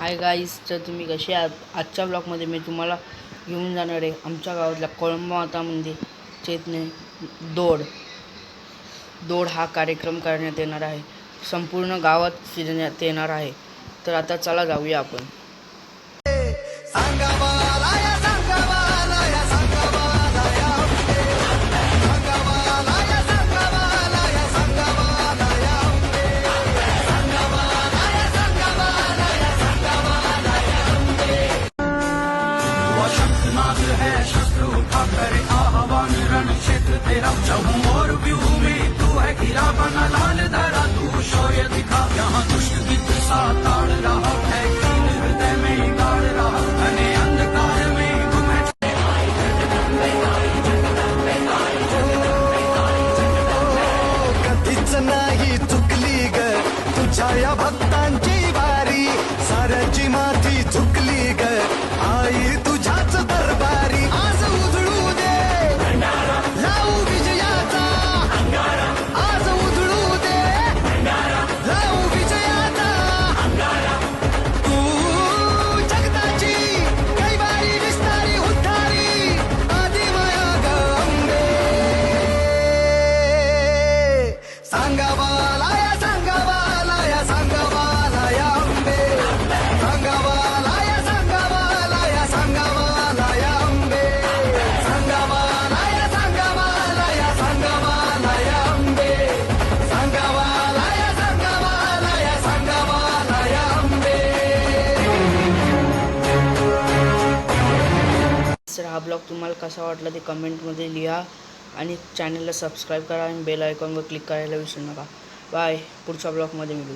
Hi guys, तर तुम्ही कसे आहात? आजच्या ब्लॉगमध्ये मी तुम्हाला घेऊन जाणार आहे आमच्या गावातल्या कोळंबा माता मंदिर चेतने दौड हा कार्यक्रम करण्यात येणार आहे. संपूर्ण गावात फिरण्यात येणार आहे. तर आता चला जाऊया आपण. शस्त्र उठा करे आह्वान रण क्षेत्र तेरा चहु और व्यूह में तू है गिरा बना लाल धरा तू शौर्य दिखा यहाँ दुष्ट गिद्ध सा ताड़ रहा है कीन हृदय में गाड़ रहा घने अंधकार में घूमे कधीच नाही चुकली ग तुझ्या या भक्तांची वारी साऱ्याची माथी चुकली ग आई तुझ्याच दरबारी आज उधळू दे लावू विजयाचा आज उधळू दे लावू विजयाचा तू जगताची कैवारी विस्तारी उद्धारी आदिमाया ग अंबे सांगावाला या सांगावाला या सांगावाला या अंबे सांगावाला या सांगावाला या सांगावाला या अंबे सांगावाला या सांगावाला या सांगावाला या अंबे सांगावाला या सांगावाला या सांगावाला या अंबे. तर हा ब्लॉग तुम्हाला कसा वाटला ते कमेंटमध्ये लिहा आणि चॅनलला सबस्क्राईब करा आणि बेल आयकॉनवर क्लिक करायला विसरू नका. बाय. पुढच्या ब्लॉगमध्ये मिळू.